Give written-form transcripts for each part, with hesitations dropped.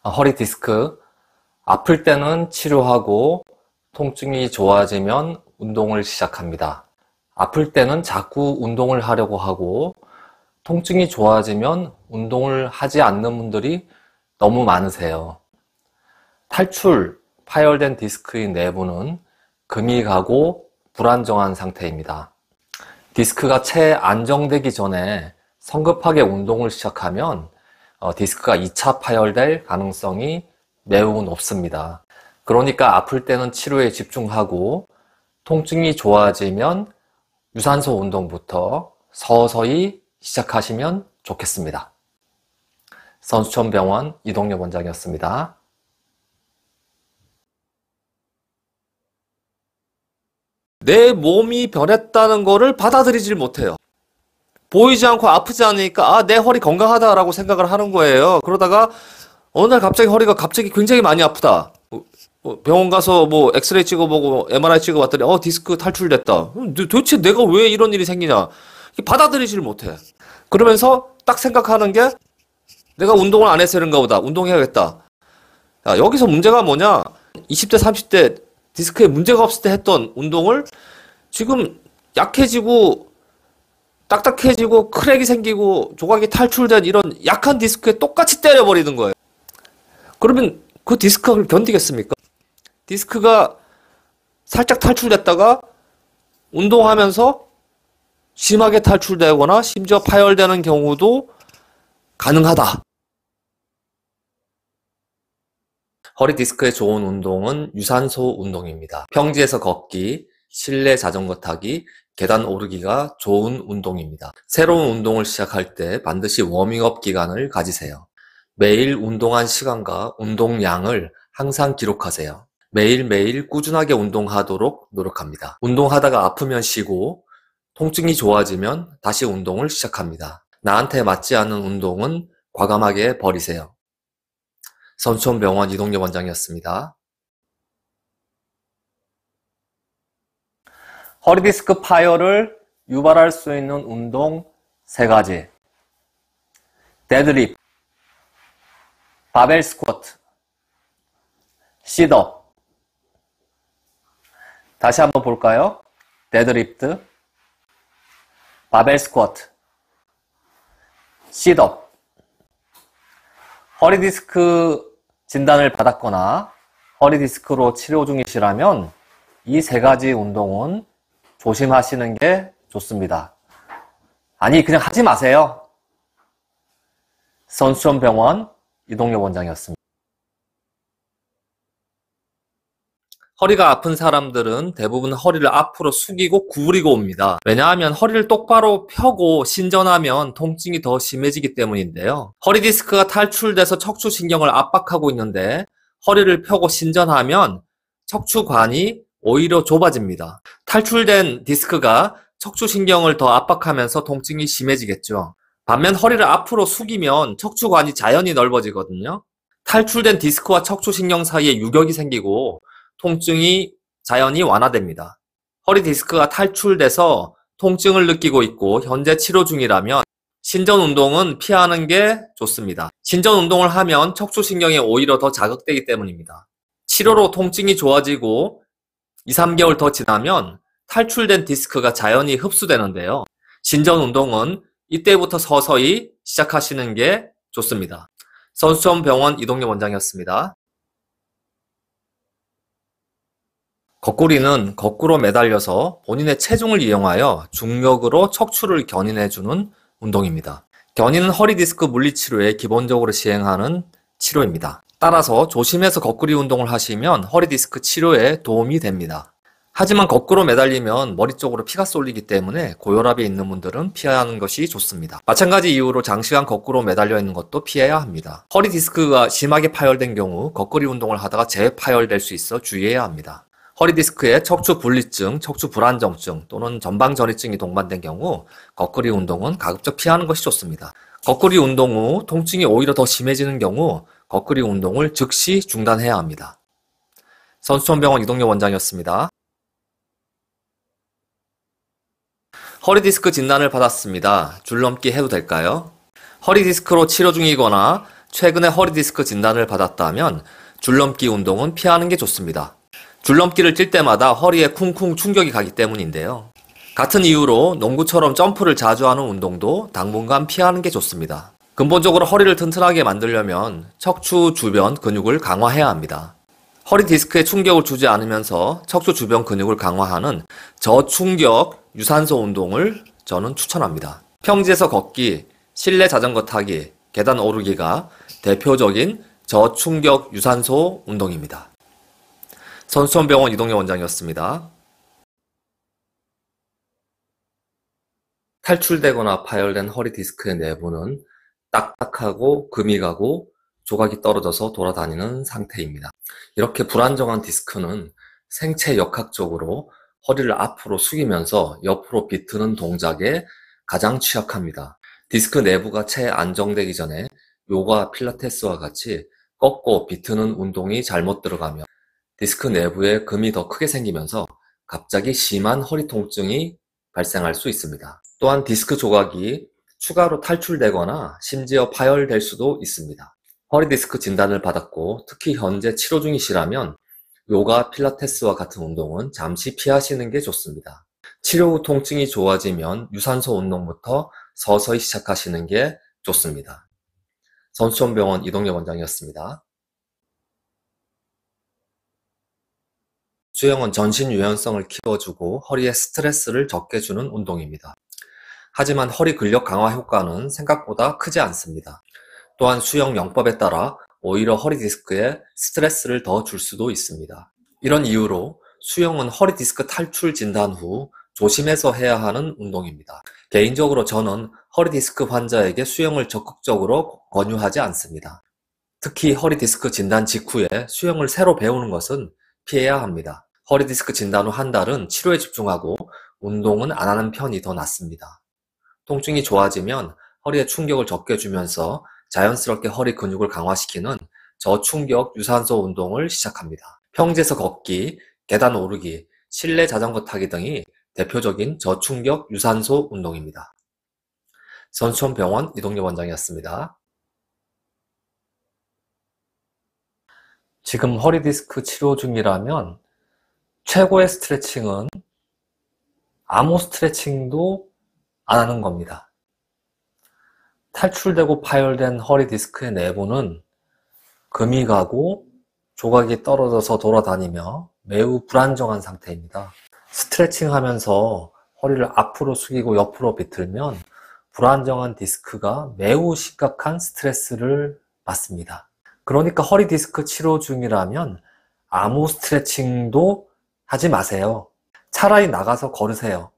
허리 디스크, 아플 때는 치료하고 통증이 좋아지면 운동을 시작합니다. 아플 때는 자꾸 운동을 하려고 하고 통증이 좋아지면 운동을 하지 않는 분들이 너무 많으세요. 파열된 디스크의 내부는 금이 가고 불안정한 상태입니다. 디스크가 채 안정되기 전에 성급하게 운동을 시작하면 디스크가 2차 파열될 가능성이 매우 높습니다. 그러니까 아플 때는 치료에 집중하고 통증이 좋아지면 유산소 운동부터 서서히 시작하시면 좋겠습니다. 선수촌병원 이동엽 원장이었습니다. 내 몸이 변했다는 거를 받아들이질 못해요. 보이지 않고 아프지 않으니까 내 허리 건강하다라고 생각을 하는 거예요. 그러다가 어느 날 갑자기 허리가 굉장히 많이 아프다. 병원 가서 엑스레이 찍어보고 MRI 찍어봤더니 디스크 탈출됐다. 도대체 내가 왜 이런 일이 생기냐? 받아들이질 못해. 그러면서 딱 생각하는 게 내가 운동을 안 해서 그런가 보다. 운동해야겠다. 여기서 문제가 뭐냐? 20대 30대 디스크에 문제가 없을 때 했던 운동을 지금 약해지고 딱딱해지고 크랙이 생기고 조각이 탈출된 이런 약한 디스크에 똑같이 때려버리는 거예요. 그러면 그 디스크를 견디겠습니까? 디스크가 살짝 탈출됐다가 운동하면서 심하게 탈출되거나 심지어 파열되는 경우도 가능하다. 허리 디스크에 좋은 운동은 유산소 운동입니다. 평지에서 걷기, 실내 자전거 타기, 계단 오르기가 좋은 운동입니다. 새로운 운동을 시작할 때 반드시 워밍업 기간을 가지세요. 매일 운동한 시간과 운동량을 항상 기록하세요. 매일매일 꾸준하게 운동하도록 노력합니다. 운동하다가 아프면 쉬고 통증이 좋아지면 다시 운동을 시작합니다. 나한테 맞지 않는 운동은 과감하게 버리세요. 선수촌병원 이동엽 원장이었습니다. 허리 디스크 파열을 유발할 수 있는 운동 3가지. 데드리프트, 바벨 스쿼트, 시트업. 다시 한번 볼까요? 데드리프트, 바벨 스쿼트, 시트업. 허리 디스크 진단을 받았거나 허리 디스크로 치료 중이시라면 이 3가지 운동은 조심하시는 게 좋습니다. 아니, 그냥 하지 마세요. 선수촌병원 이동엽 원장이었습니다. 허리가 아픈 사람들은 대부분 허리를 앞으로 숙이고 구부리고 옵니다. 왜냐하면 허리를 똑바로 펴고 신전하면 통증이 더 심해지기 때문인데요. 허리 디스크가 탈출돼서 척추신경을 압박하고 있는데 허리를 펴고 신전하면 척추관이 오히려 좁아집니다. 탈출된 디스크가 척추신경을 더 압박하면서 통증이 심해지겠죠. 반면 허리를 앞으로 숙이면 척추관이 자연히 넓어지거든요. 탈출된 디스크와 척추신경 사이에 유격이 생기고 통증이 자연히 완화됩니다. 허리 디스크가 탈출돼서 통증을 느끼고 있고 현재 치료 중이라면 신전 운동은 피하는 게 좋습니다. 신전 운동을 하면 척추신경이 오히려 더 자극되기 때문입니다. 치료로 통증이 좋아지고 2, 3개월 더 지나면 탈출된 디스크가 자연히 흡수되는데요. 신전 운동은 이때부터 서서히 시작하시는 게 좋습니다. 선수촌병원 이동엽 원장이었습니다. 거꾸리는 거꾸로 매달려서 본인의 체중을 이용하여 중력으로 척추를 견인해주는 운동입니다. 견인은 허리 디스크 물리치료에 기본적으로 시행하는 치료입니다. 따라서 조심해서 거꾸리 운동을 하시면 허리 디스크 치료에 도움이 됩니다. 하지만 거꾸로 매달리면 머리 쪽으로 피가 쏠리기 때문에 고혈압이 있는 분들은 피하는 것이 좋습니다. 마찬가지 이유로 장시간 거꾸로 매달려 있는 것도 피해야 합니다. 허리 디스크가 심하게 파열된 경우 거꾸리 운동을 하다가 재파열될 수 있어 주의해야 합니다. 허리 디스크에 척추 분리증, 척추 불안정증 또는 전방전이증이 동반된 경우 거꾸리 운동은 가급적 피하는 것이 좋습니다. 거꾸리 운동 후 통증이 오히려 더 심해지는 경우 거꾸리 운동을 즉시 중단해야 합니다. 선수촌병원 이동엽 원장이었습니다. 허리 디스크 진단을 받았습니다. 줄넘기 해도 될까요? 허리 디스크로 치료 중이거나 최근에 허리 디스크 진단을 받았다면 줄넘기 운동은 피하는 게 좋습니다. 줄넘기를 뛸 때마다 허리에 쿵쿵 충격이 가기 때문인데요. 같은 이유로 농구처럼 점프를 자주 하는 운동도 당분간 피하는 게 좋습니다. 근본적으로 허리를 튼튼하게 만들려면 척추 주변 근육을 강화해야 합니다. 허리 디스크에 충격을 주지 않으면서 척추 주변 근육을 강화하는 저충격 유산소 운동을 저는 추천합니다. 평지에서 걷기, 실내 자전거 타기, 계단 오르기가 대표적인 저충격 유산소 운동입니다. 선수촌병원 이동엽 원장이었습니다. 탈출되거나 파열된 허리 디스크의 내부는 딱딱하고 금이 가고 조각이 떨어져서 돌아다니는 상태입니다. 이렇게 불안정한 디스크는 생체 역학적으로 허리를 앞으로 숙이면서 옆으로 비트는 동작에 가장 취약합니다. 디스크 내부가 채 안정되기 전에 요가 필라테스와 같이 꺾고 비트는 운동이 잘못 들어가면 디스크 내부에 금이 더 크게 생기면서 갑자기 심한 허리 통증이 발생할 수 있습니다. 또한 디스크 조각이 추가로 탈출되거나 심지어 파열될 수도 있습니다. 허리 디스크 진단을 받았고 특히 현재 치료 중이시라면 요가, 필라테스와 같은 운동은 잠시 피하시는 게 좋습니다. 치료 후 통증이 좋아지면 유산소 운동부터 서서히 시작하시는 게 좋습니다. 선수촌병원 이동엽 원장이었습니다. 수영은 전신 유연성을 키워주고 허리에 스트레스를 적게 주는 운동입니다. 하지만 허리 근력 강화 효과는 생각보다 크지 않습니다. 또한 수영 영법에 따라 오히려 허리 디스크에 스트레스를 더 줄 수도 있습니다. 이런 이유로 수영은 허리 디스크 탈출 진단 후 조심해서 해야 하는 운동입니다. 개인적으로 저는 허리 디스크 환자에게 수영을 적극적으로 권유하지 않습니다. 특히 허리 디스크 진단 직후에 수영을 새로 배우는 것은 피해야 합니다. 허리 디스크 진단 후 한 달은 치료에 집중하고 운동은 안 하는 편이 더 낫습니다. 통증이 좋아지면 허리에 충격을 적게 주면서 자연스럽게 허리 근육을 강화시키는 저충격 유산소 운동을 시작합니다. 평지에서 걷기, 계단 오르기, 실내 자전거 타기 등이 대표적인 저충격 유산소 운동입니다. 선수촌병원 이동엽 원장이었습니다. 지금 허리 디스크 치료 중이라면 최고의 스트레칭은 아무 스트레칭도 안 하는 겁니다. 탈출되고 파열된 허리 디스크의 내부는 금이 가고 조각이 떨어져서 돌아다니며 매우 불안정한 상태입니다. 스트레칭 하면서 허리를 앞으로 숙이고 옆으로 비틀면 불안정한 디스크가 매우 심각한 스트레스를 받습니다. 그러니까 허리 디스크 치료 중이라면 아무 스트레칭도 하지 마세요. 차라리 나가서 걸으세요.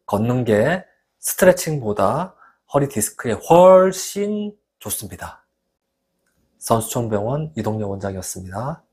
걷는 게 스트레칭보다 허리 디스크에 훨씬 좋습니다. 선수촌병원 이동엽 원장이었습니다.